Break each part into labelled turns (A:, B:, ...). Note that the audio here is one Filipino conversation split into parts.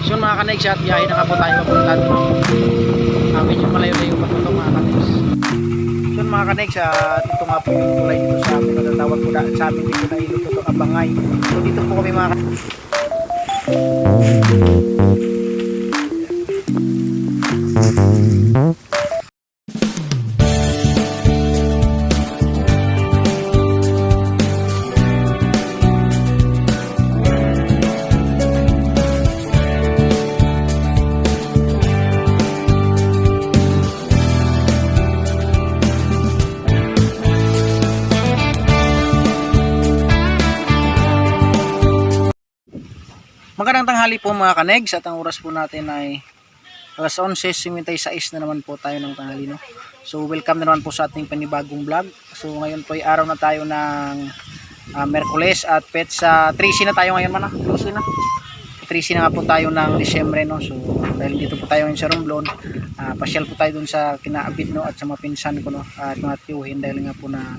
A: So mga kanegs, at biyahe na nga po tayo papunta doon. Medyo malayo-layo pa po ito mga kanegs. So mga kanegs, ito nga po yung tulay dito sa amin. Natatawag po sa amin dito na ilog ito, Abangay. So dito po kami mga kanegs. Magandang tanghali po mga kanegs, at ang oras po natin ay alas 11:56 na naman po tayo ng tanghali, no? So welcome na naman po sa ating panibagong vlog. So ngayon po ay araw na tayo ng Merkules at petsa 13 na tayo ngayon, man 13 na. 13 na nga po tayo ng Disyembre, no? So dahil dito po tayo ngayon sa Romblon, pasyal po tayo dun sa kinaabid, no, at sa mapinsan ko, no, at mga tiyuhin, dahil nga po na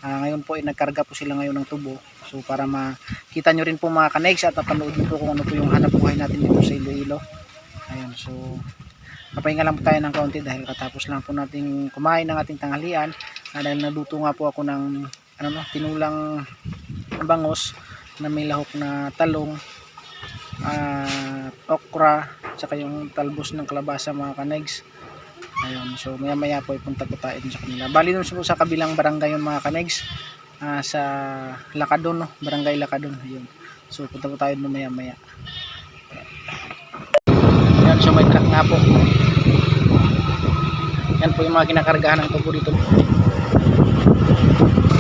A: ngayon po ay nagkarga po sila ngayon ng tubo. So para makita nyo rin po mga kanegs at napanood nyo po kung ano po yung hanap buhay natin dito sa Iloilo. Ayun, so napahinga lang po tayo ng kaunti dahil katapos lang po nating kumain ng ating tanghalian, dahil naluto nga po ako ng tinulang bangos na may lahok na talong, okra, saka yung talbos ng kalabasa mga kanegs. Ayun, so maya maya po ipunta po tayo dun sa kanila. Bali dun sa kabilang barangay yung mga kanegs, sa Lakadon, no? Barangay Lakadon. Ayun. So punta po tayo dun maya maya. Ayun, so may truck nga po. Yan po yung mga kinakargahan ng tubo dito.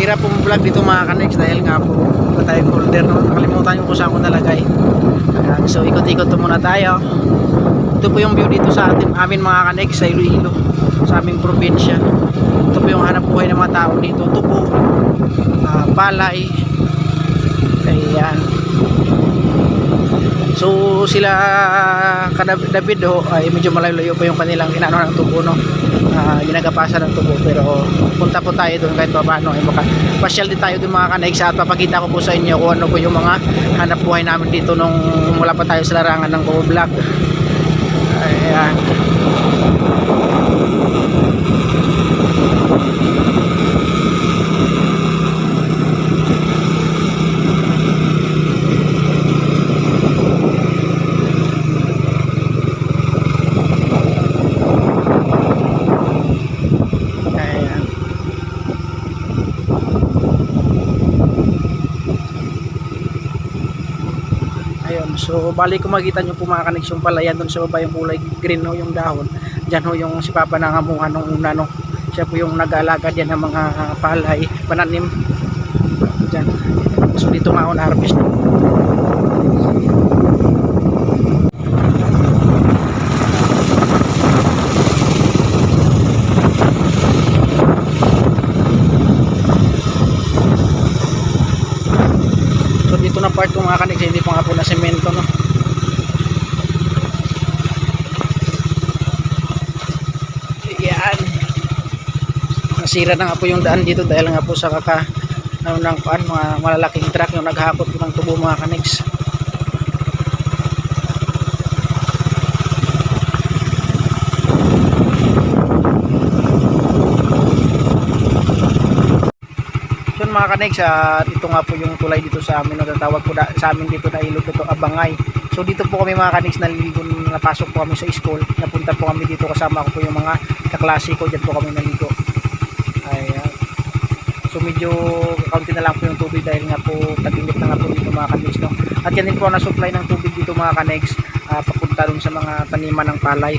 A: Tira po vlog dito mga kanegs dahil nga po wala tayong holder, no? Nakalimutan yung kung saan ko nalagay. So ikot-ikot to muna tayo. Ito po yung view dito sa amin mga kanegs sa Iloilo, sa aming probinsya. Ito po yung hanap buhay ng mga tao dito. Ito po palay. Ayan. So sila David ay medyo malayo po yung kanilang inaano ng tubo, no? Ginagapasan ng tubo, pero punta po tayo doon kahit pa paano. Pasyal din tayo doon mga kanegs at papakita ko po sa inyo kung ano po yung mga hanap buhay namin dito nung wala pa tayo sa larangan ng vlog. Ayan. Ayun, so bali kung makita nyo po mga kanegs yung palayan doon sa baba yung kulay green, no, yung dahon. Diyan ho yung si Papa nangamuha nung una, no. Siya po yung nag-aalaga diyan ng mga palay, pananim. Diyan. So dito nga on harvest. So dito na part ko mga kanegs, hindi pa nga po na semento, no. Yan. Nasira na nga po yung daan dito dahil nga po sa mga malalaking truck yung naghakot po ng tubo mga kanegs. So mga kanegs, ito nga po yung tulay dito sa amin, natatawag po sa amin dito na ilog ito, Abangay. So dito po kami mga kanegs naliligo, napasok po kami sa school, napunta po kami dito, kasama ko po yung mga kaklase ko, dyan po kami naligo. Ayan. So medyo kaunti na lang po yung tubig dahil nga po tag-init na nga po dito mga kanegs, no? At yan din po na supply ng tubig dito mga kanegs, papunta dun sa mga taniman ng palay.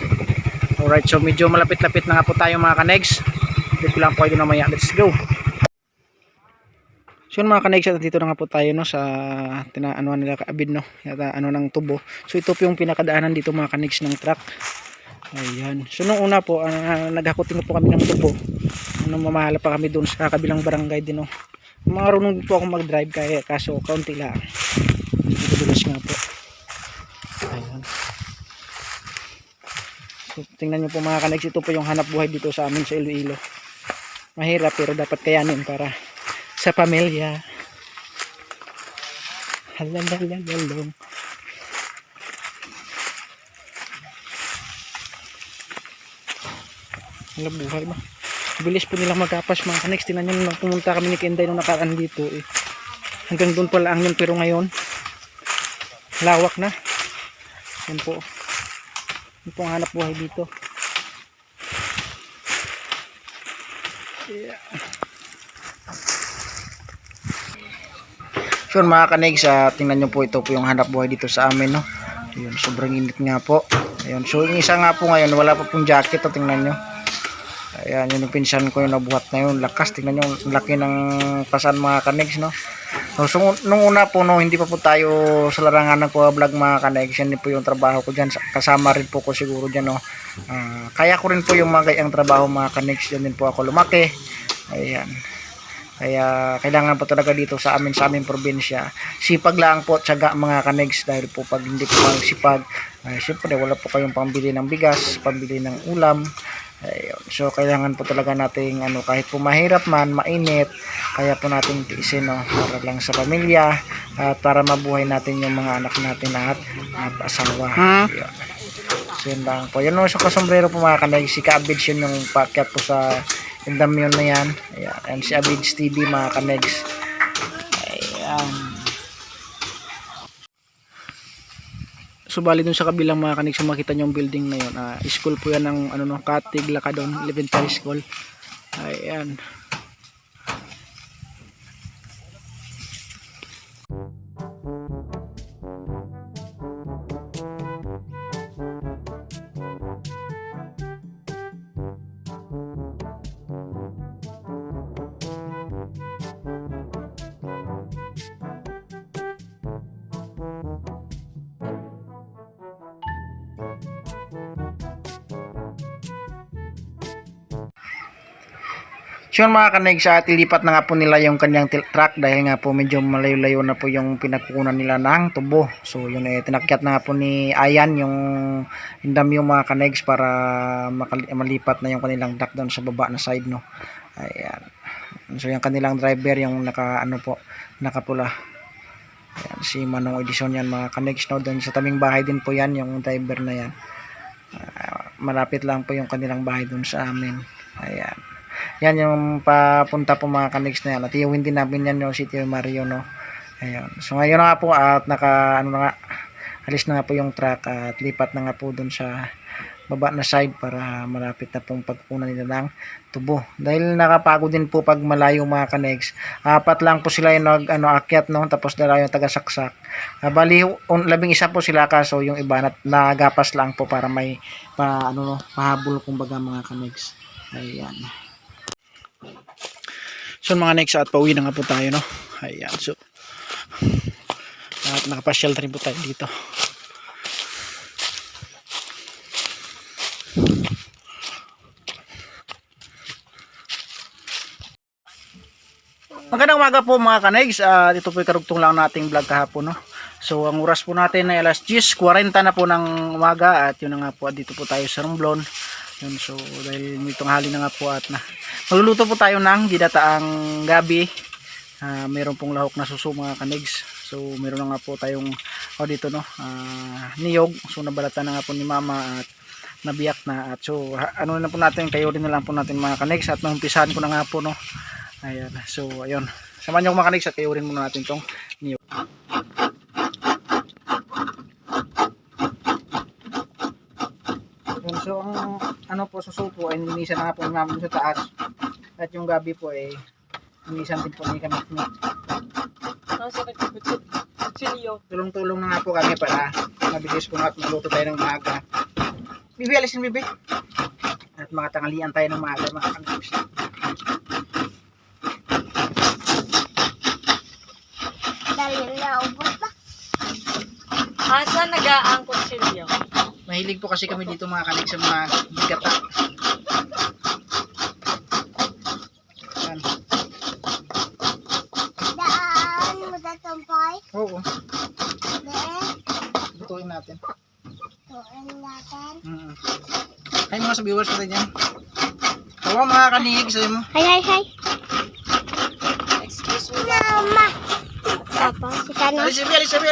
A: Alright, so medyo malapit-lapit na nga po tayo mga kanegs. Dito lang po kayo na maya. Let's go! So yun mga kanegs, dito na nga po tayo, no, sa ano nila kaabid, no, yata ano ng tubo. So ito po yung pinakadaanan dito mga kanegs ng truck. Ayan. So nung una po, naghakutin po kami ng tubo. Mamahala pa kami doon sa kabilang barangay din, no. Marunong po ako mag-drive kaya kaso kaunti lang. Dudulas nga po. Ayan. So tingnan nyo po mga kanegs, ito po yung hanap buhay dito sa amin sa Iloilo. Mahirap pero dapat kayanin para sa pamilya. Halalalong. Wala buhay ba. Bilis po nilang magkapas mga kanex. Tingnan nyo nung pumunta kami ni Kenday nung nakaraan dito eh. Hanggang doon pala ang yun, pero ngayon lawak na. Yan po. Yan po ang hanap buhay dito. Yeah. Sure mga kanegs, tingnan nyo po, ito po yung hanap buhay dito sa amin, no? Ayun, sobrang init nga po. Ayun, so yung isa nga po ngayon, wala pa pong jacket, tingnan nyo. Ayan, yung pinsan ko yung nabuhat na yun, lakas, tingnan nyo, laki ng pasan mga kanegs, no? So nung una po, no, hindi pa po tayo sa larangan ng vlog mga kanegs, yan po yung trabaho ko dyan, kasama rin po ko siguro dyan, no? Kaya ko rin po yung mga gayang trabaho mga kanegs, dyan din po ako lumaki. Ayan. Kaya kailangan po talaga dito sa aming probinsya. Sipag lang po, tiyaga mga kanegs, dahil po pag hindi po sipag, siyempre wala po kayong pambili ng bigas, pambili ng ulam. Ayun. So kailangan po talaga nating kahit po mahirap man, mainit, kaya po nating tiisin, no, para lang sa pamilya at para mabuhay natin yung mga anak natin at asawa. Ayun. So yun lang po. Yun, no, so kasombrero po mga kanegs, si Kabids yun yung pakyat po sa Indamyon na yan. Ayan. And si Abids TV mga kanegs. Ayan. So bali dun sa kabilang mga kanegs, makita nyo yung building na yun. School po yan ng Katig Lacadon Elementary School. Ayan. So mga kanegs, tilipat na nga po nila yung kanyang truck dahil nga po medyo malayo-layo na po yung pinagkukunan nila ng tubo. So yun tinakyat na nga po ni Ayan yung hindam yung mga kanegs para malipat na yung kanilang truck doon sa baba na side, no. Ayan. So yung kanilang driver yung nakapula. Ayan, si Manong Edison yan mga kanegs, no. Doon sa tabing bahay din po yan yung driver na yan. Malapit lang po yung kanilang bahay doon sa amin. Ayan. Yan yung papunta po mga kanegs na yan. At iuwin din namin yan yung City of Mario, no. Ayun. So ngayon na nga po at alis na nga po yung truck at lipat na nga po dun sa baba na side para malapit na pong pagkunan nila ng tubo. Dahil nakapagod din po pag malayo mga kanegs. Apat lang po sila yung akyat, no, tapos dala yung taga-saksak. Bali 11 po sila, kaso yung iba nagapas lang po para may pahabol kumbaga mga kanegs. Ayan. So mga next, at pauwi na nga po tayo, no. Ayan, so at nakapasyal rin po tayo dito. Magandang umaga po mga kanegs. Dito po karugtong lang nating vlog kahapon, no. So ang oras po natin ay alas 10:40 na po ng umaga at yun na nga po, dito po tayo sa Romblon. Yun, so dahil itong hali na nga po at magluluto po tayo ng ginataang gabi. Meron pong lahok na suso mga kanegs. So meron na nga po tayong dito, no, niyog. So nabalatan na nga po ni mama at nabiyak na. At so na po natin, kayo rin na lang po natin mga kanegs, at naumpisahan ko na nga po, no. Ayan, so ayun, samahan nyo mga kanegs at kayo rin muna natin itong niyog. So ang suso po ay nilinisan na nga po namin sa taas, at yung gabi po ay nilinisan din po ni kami. Tulong-tulong na nga po kami para mabilis po nga magluto tayo ng maaga. Bibi, alisin bibi. At mga tangalian tayo ng maaga mga kanegs.
B: Asa nag-aangkot silyo?
A: Mahilig po kasi kami dito mga kanegs sa mga bigata.
B: Daan mo datumpay?
A: Oo.
B: Daan?
A: Lutuin natin.
B: Tuin natin?
A: Hi mga sa viewers natin yan. Tawa mga kanegs.
B: Hi. Excuse me. Mama. Tapos, ika na.
A: Alis sabi.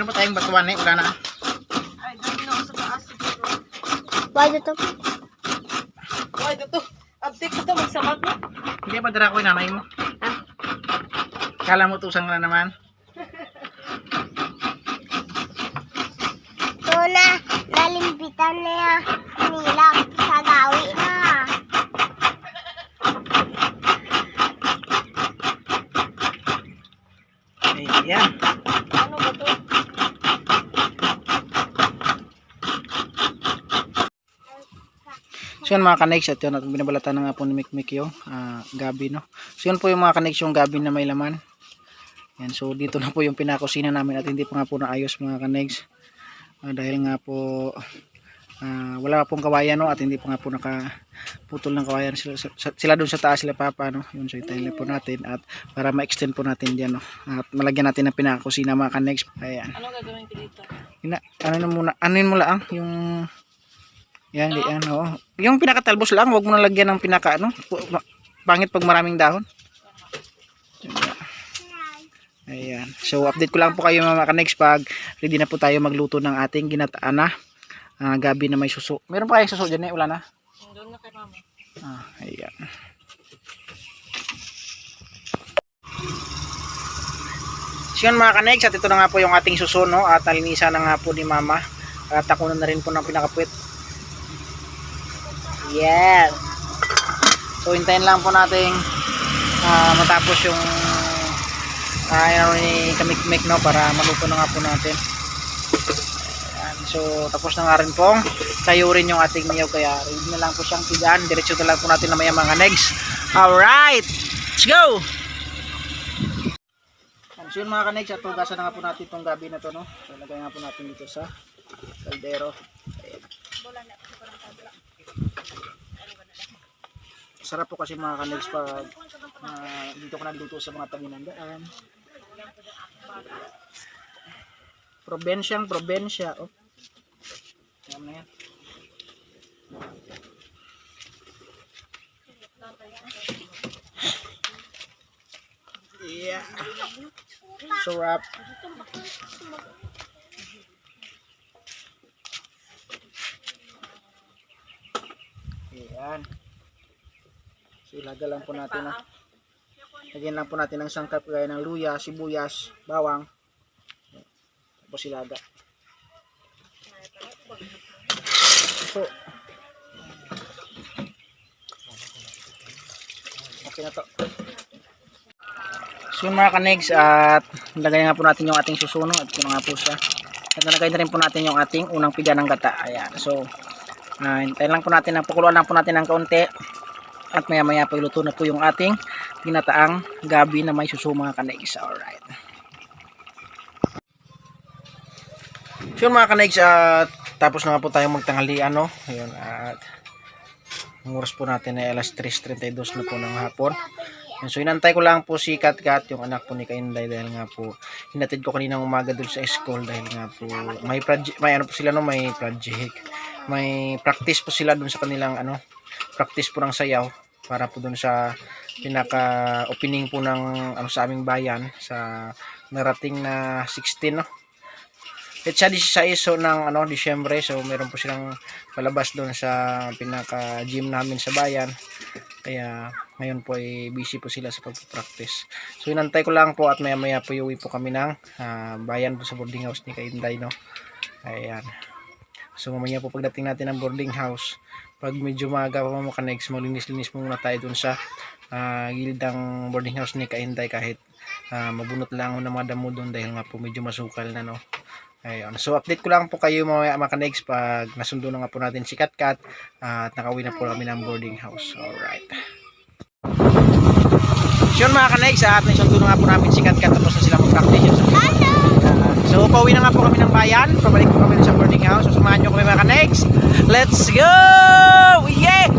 A: Meron pa tayong batuan eh. Wala na.
C: Ay, dami na ako sa taas siguro.
B: Why dito?
C: Ay, dito. Update ko to, magsamat na.
A: Hindi ba dara ko yung nanay mo? Kala mo tusang na naman.
B: Ito na, nalimbitan na yan. Nila sa gawi na.
A: Ayan.
C: Ano ba to?
A: So yun mga kanegs, at yun at binabalatan na nga po ni Mikmik yung gabi, no. So yun po yung mga kanegs, yung gabi na may laman. Yan, so dito na po yung pinakusina namin at hindi pa nga po naayos mga kanegs. Dahil nga po wala pong kawayan, no, at hindi pa nga po nakaputol ng kawayan sila doon sa taas, sila papa, no. Yun, so itayin po natin at para ma-extend po natin diyan, no. At malagyan natin ng pinakusina mga kanegs. Ayan.
C: Ano gagawin ko dito?
A: Ano na muna, anuin mo lang yung yan, di yan, oo. Yung pinakatalbos lang, wag mo na lagyan ng pinaka, ano, pangit pag maraming dahon. Ayan. So, update ko lang po kayo mga ka-next pag ready na po tayo magluto ng ating ginataan na gabi na may suso. Meron pa kayong suso dyan eh? Wala na?
C: Doon na kay mama.
A: Ayan. So, yun mga ka-next, at ito na nga po yung ating suso, no? At nalinisan na nga po ni mama. At ako na rin po ng pinakapuwit. Yan. So hintayin lang po natin matapos yung ano ni Kamikmik, no, para maluto na nga po natin. Ayan. So tapos na nga rin pong tayo rin yung ating niyaw, kaya ready na lang po siyang tigaan. Diretso na lang po natin na maya mga negs. Alright, let's go! So yun mga kanegs, at tugasan na nga po natin itong gabi na to, no. So lagay nga po natin dito sa kaldero. Ayan. Sarap po kasi mga kanegs pag dito ko nagluto sa mga tabi ng daan. Probensya. Oh. Ayan na yan. Yeah. Sarap. Ayan. So ilaga lang po natin, lagyan lang po natin ng sangkap gaya ng luya, sibuyas, bawang. Tapos ilaga. So okay na to. So mga kanegs, at lagay nga po natin yung ating susuno at yun nga po siya. At nalagay na rin po natin yung ating unang piga ng gata. Ayan. So hintayin lang po natin, pakuluan lang po natin ng kaunti. At maya maya pagluto na po yung ating ginataang gabi na may suso mga kanegs. Alright. So mga kanegs, tapos na nga po tayong magtanghalian, no. Ayun, at ang oras po natin ay alas 3:32 na po ng hapon. So inantay ko lang po si Katkat, yung anak po ni Kainday, dahil nga po hinatid ko kaninang umaga doon sa school dahil nga po may project, may ano po sila, no, may project. May practice po sila doon sa kanilang practice po ng sayaw para po doon sa pinaka opening po ng sa aming bayan sa narating na 16, no. At sa 16 ng Disyembre, so meron po silang palabas doon sa pinaka gym namin sa bayan. Kaya ngayon po ay busy po sila sa pagpo-practice. So inantay ko lang po at maya maya po uwi po kami ng bayan po sa boarding house ni Kainday, no. Ayan. So mamaya po pagdating natin ng boarding house, pag medyo maaga pa mga kanegs, malinis-linis muna tayo dun sa gilid ng boarding house ni Kainday, kahit mabunot lang ng mga damo dun dahil nga po medyo masukal na, no. Ayun. So update ko lang po kayo mga kanegs pag nasundo na nga po natin si Katkat at nakauwi na po kami ng boarding house. Alright. So yun mga kanegs, at nasundo na nga po namin si Katkat, tapos na sila mag-practice. So pauwi na nga po kami ng bayan, pabalik po kami sa boarding house. So samahan nyo kami mga kanegs. Let's go! Yeah!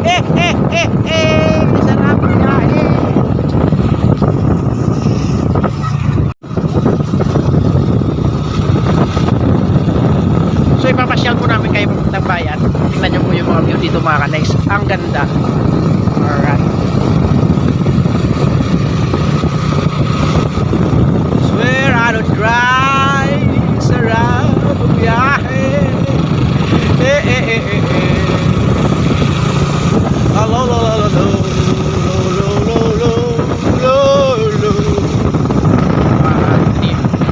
A: Sarap na So ipapasyal po namin kayo ng bayan. Tingnan nyo po yung mga view dito mga kanegs. Ang ganda. Alright. Swear I don't drive. Sarap.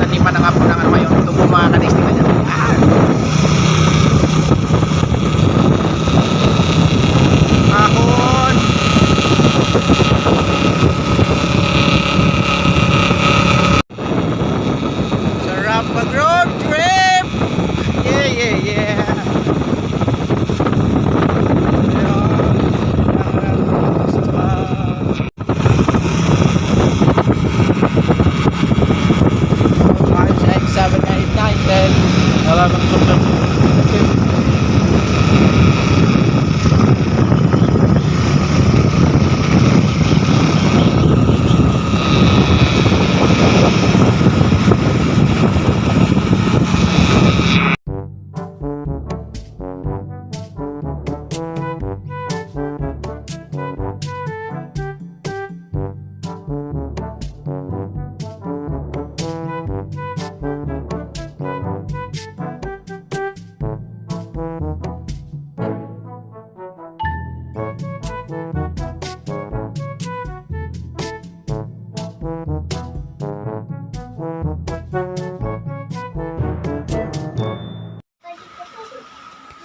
A: Taniman na nga po ng ano ngayon. Ito po mga kanex, tingnan nyo. Ahon! Sarap mag road trip! Yeah, yeah, yeah! Wala nang problem.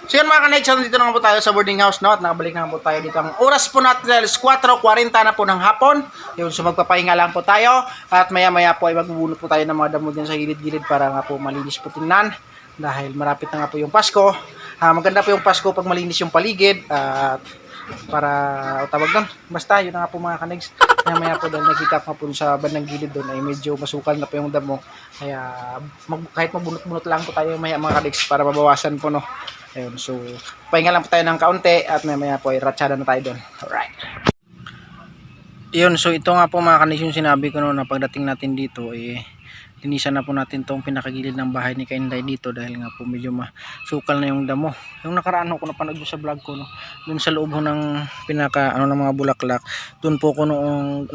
A: So yun mga ka-next, dito na po tayo sa boarding house, no? At nakabalik na po tayo dito. Ang oras po natin is 4:40 na po ng hapon. Yun, so magpapahinga lang po tayo. At maya-maya po ay magbubunot po tayo ng mga damo dyan sa gilid-gilid para nga po malinis po tingnan. Dahil marapit na nga po yung Pasko. Maganda po yung Pasko pag malinis yung paligid. At para, o tawag doon, basta yun na nga po mga ka-next. Maya-maya po dahil nakita ko po sa bandang gilid doon ay medyo masukal na po yung damo. Kaya kahit mabunot-bunot lang po tayo maya mga ka-next para mabawasan po, no? Ayun, so pahinga lang po tayo ng kaunti at maya po ay ratsada na tayo doon. Alright. Yun, so ito nga po mga kanis yung sinabi ko noon na pagdating natin dito linisan na po natin tong pinakagilid ng bahay ni Kainday dito dahil nga po medyo masukal na yung damo. Yung nakaraan ko napanood sa vlog ko, no, doon sa loob ng pinaka ng mga bulaklak, doon po ko noong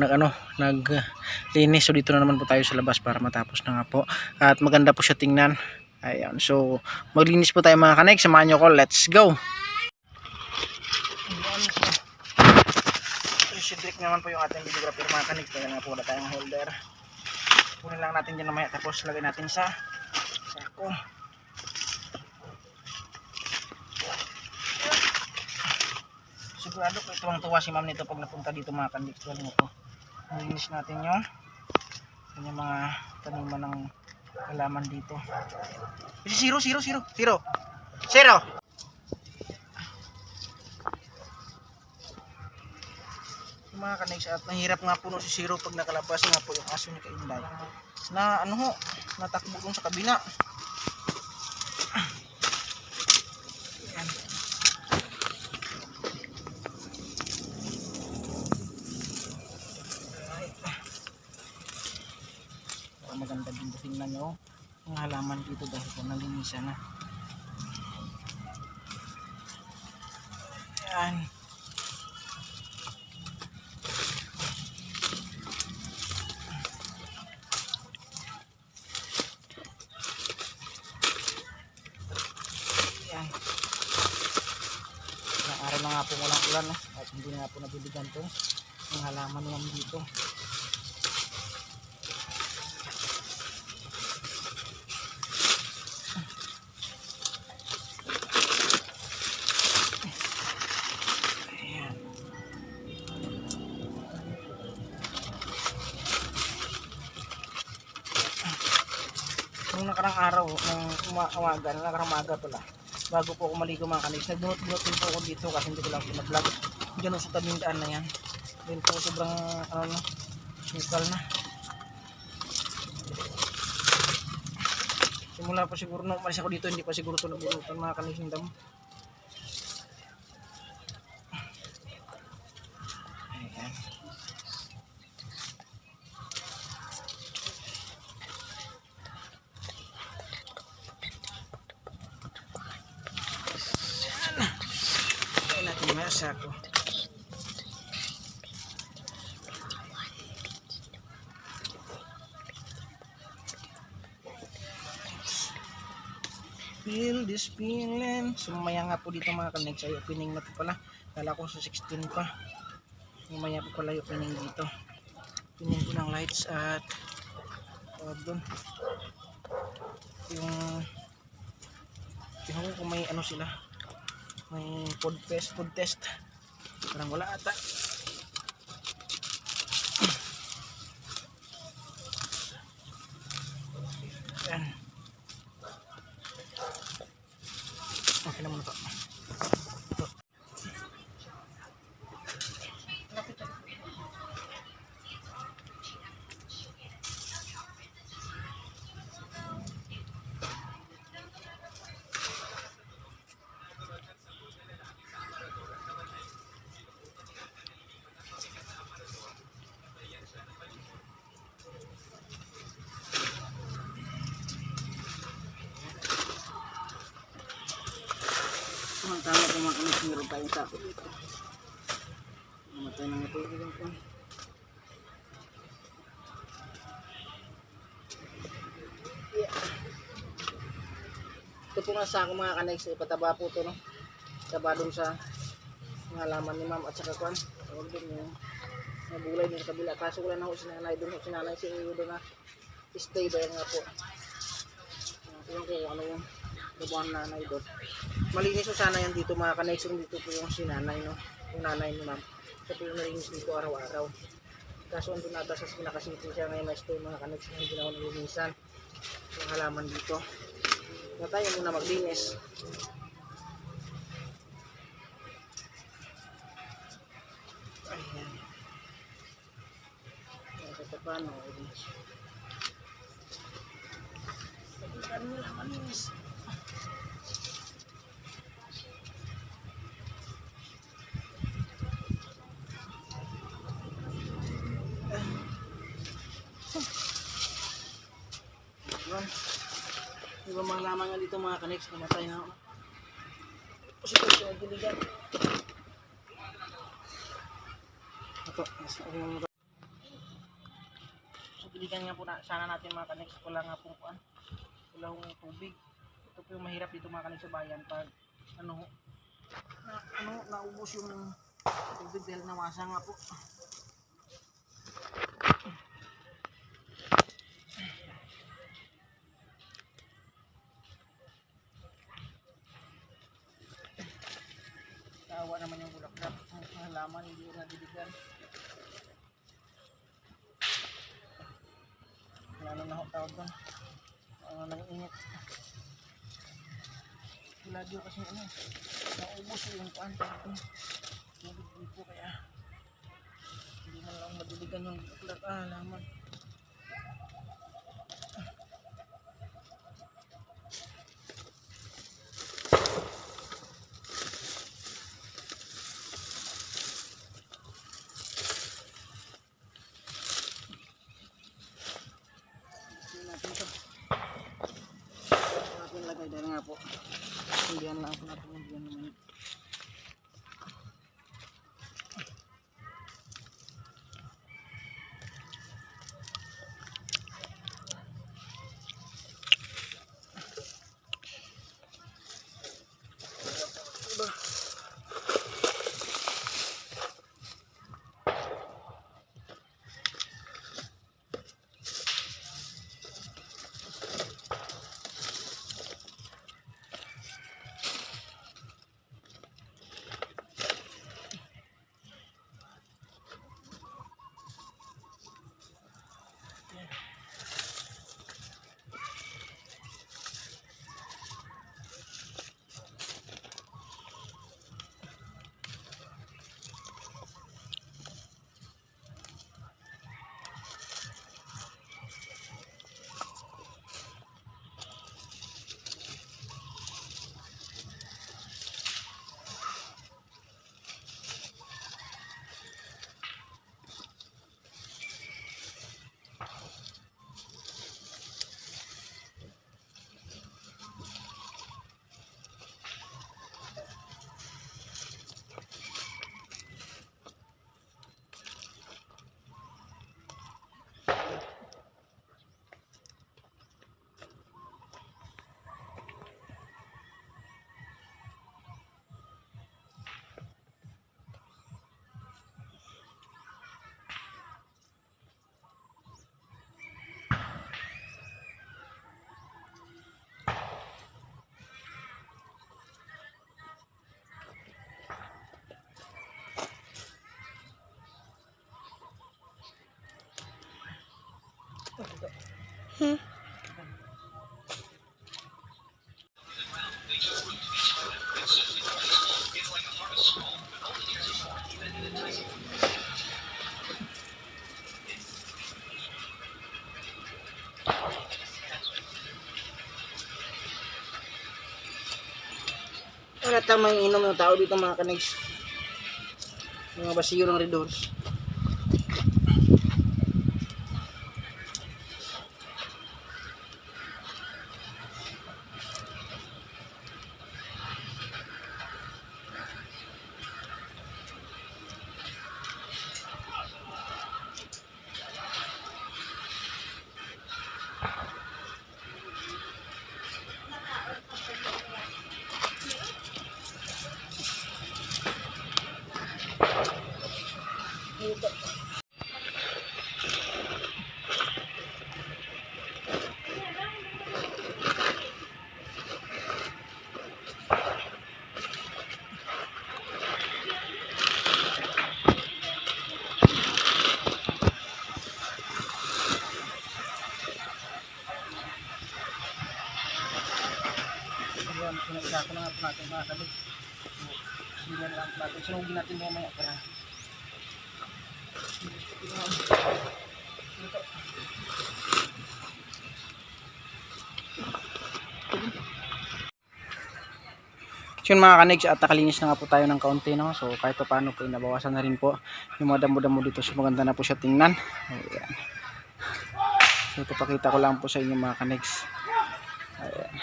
A: naglinis. So dito na naman po tayo sa labas para matapos na nga po. At maganda po siya tingnan. Ayan, so maglinis po tayo mga kanex, samahan nyo ko, let's go. Sidrick naman po yung ating videographer mga kanex, kaya nga po na tayong holder. Kunin lang natin dyan namaya, tapos lagay natin sa sako. Sigurado ko tuwang tuwa si ma'am nito pag napunta dito mga kanex. Galing mo po, maglinis natin yung mga taniman ng halaman dito. Zero. Yung mga kanex, at nahirap nga po no si Zero pag nakalabas nga po yung aso ni Kainday na natakbo dun sa kabila. Ayan. Maganda din tingnan nyo ang halaman dito dahil po nalinisan na. Ayan. Ayan. Ilang araw na nga po walang ulan, no? At hindi na po nabibigyan to ang halaman naman dito. Nung nakarang araw, ng umaga pala, bago po ako maligo mga kanis, nagbunot-bunot din po ako dito kasi hindi ko lang pinablog. Diyan sa tabing daan na yan. Dahil po sobrang sukal na. Simula po siguro nung umalis ako dito, hindi pa siguro ito nabunutan mga kanis yung damo. Ayan. Sako. Feel this feeling. Sumaya nga po dito mga kanex, ay opening na po pala. Kala ko sa 16 pa. Mamaya po pala yung pining dito. Pining ko ng lights at tawag doon. Yung tingnan ko kung may ano sila. May food test. Parang wala ata. Yan. Okay naman ito. Ang tama po mga kanis, meron tayong sako dito. Namatay na ito yung po. Yeah. Ito po nga sako mga kanis, pataba po ito, no? Taba dun sa mga halaman ni ma'am at saka kwan. Tawag dun yung mga bulay dun sa kabila. Kaso wala na ho sinanay dun ho. Sinanay si Iyo doon na stay ba yan nga po. Tingnan ko ano yung nabuhan nanay doon. Malinis yung sana yan dito mga connection dito po yung sinanay, no? Yung nanay ni ma'am. Ito po yung nalinis dito araw-araw. Kaso andun nata sa pinakasitin siya ngayon na stay mga connection yung ginawa ng linisan. Yung halaman dito. Na tayo muna maglinis. Ayan. Sa paano? Sabitan nila malinis. Diba mga lamang nga dito mga kanex, namatay na ako. Kasi ito siya diligan. Ito, so diligan nga po na, sana natin mga kanex, wala nga pong kuan. Wala hong tubig. Ito po yung mahirap dito mga kanex sa bayan pag naubos yung tubig dahil nawasa nga po. Naawa naman yung bulaklak, ang halaman hindi na diligan. Lalo na tawag doon. Nang-init. Lagi kasi naubos yung paan tubig dito kaya hindi man lang madiligan yung bulaklak halaman. Lagay dahil nga po hindihan lang po natin hindihan naman Wala tamang inom ng tao dito mga kanegs. Mga basiyo ng Red Doors. Ayan, sinagsa ko na nga po natin mga kanegs. Sindihan lang po natin. Sunugin natin mamaya para so yun mga kanegs, at nakalinis na nga po tayo ng kaunti, no? So kahit pa paano po nabawasan na rin po yung mga damo-damo dito, so maganda na po siya tingnan. Ayan. So ito pakita ko lang po sa inyo mga kanegs. Ayan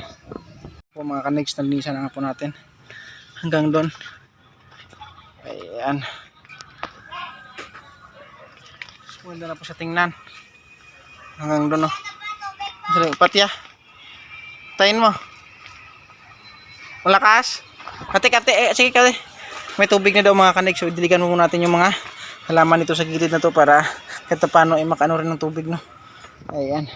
A: po mga kanegs, nalinisan na nga po natin hanggang doon. Ayan, so maganda na po siya tingnan hanggang doon, no? Patya, tayin mo malakas. Kate, sige kate. May tubig na daw mga kanegs. So diligan mo natin yung mga halaman nito sa gilid na to para kahit paano ay makaano rin ng tubig, no? Ayan.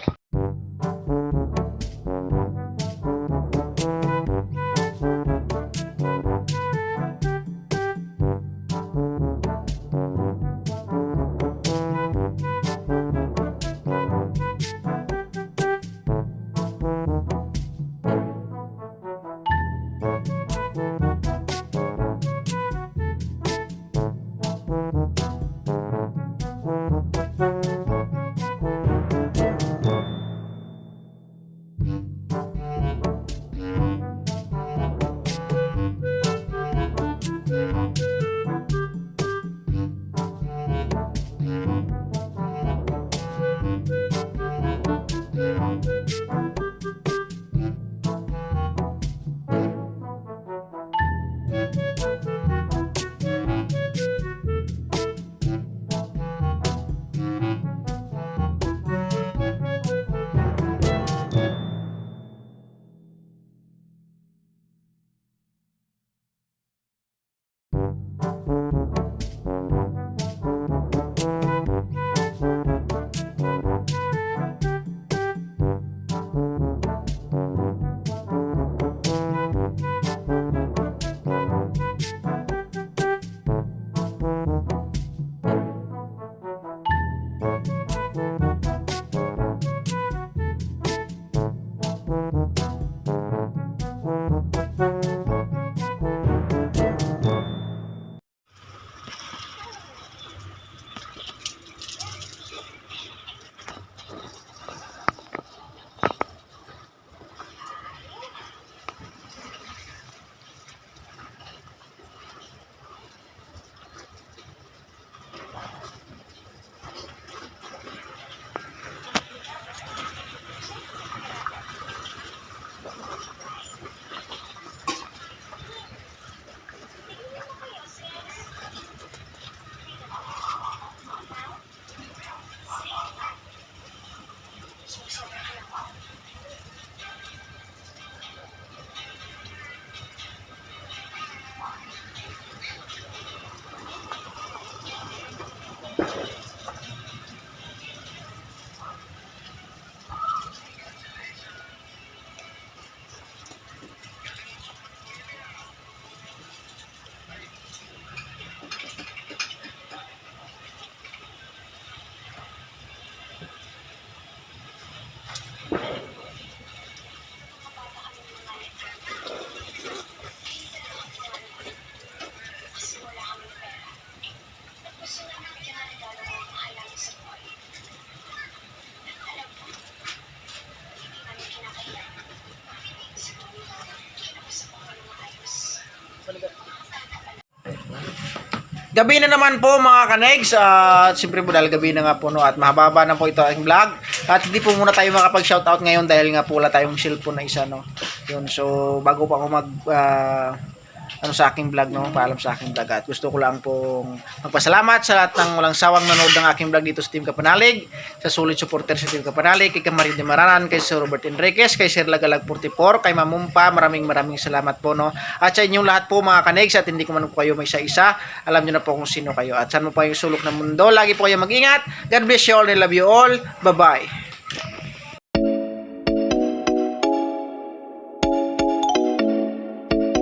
A: Gabi na naman po mga kanegs. Siyempre po dahil gabi na nga po no, at mahaba na po ito aking vlog. At hindi po muna tayo makapag-shoutout ngayon dahil nga po wala tayong cellphone na isa no. Yun, so bago pa ako sa aking vlog no, paalam sa aking vlog at gusto ko lang pong magpasalamat sa lahat ng walang sawang nanood ng aking vlog dito sa Team Kapanalig, sa solid supporter sa Team Kapanalig, kay Kamarin de Maranan, kay Sir Robert Enriquez, kay Sir Lagalag 44, kay Mamumpa, maraming salamat po no. At sa inyong lahat po mga kanegs, at hindi ko man po kayo may isa-isa, alam niyo na po kung sino kayo at saan mo pa yung sulok ng mundo. Lagi po kayo mag-ingat. God bless you all, I love you all. Bye-bye.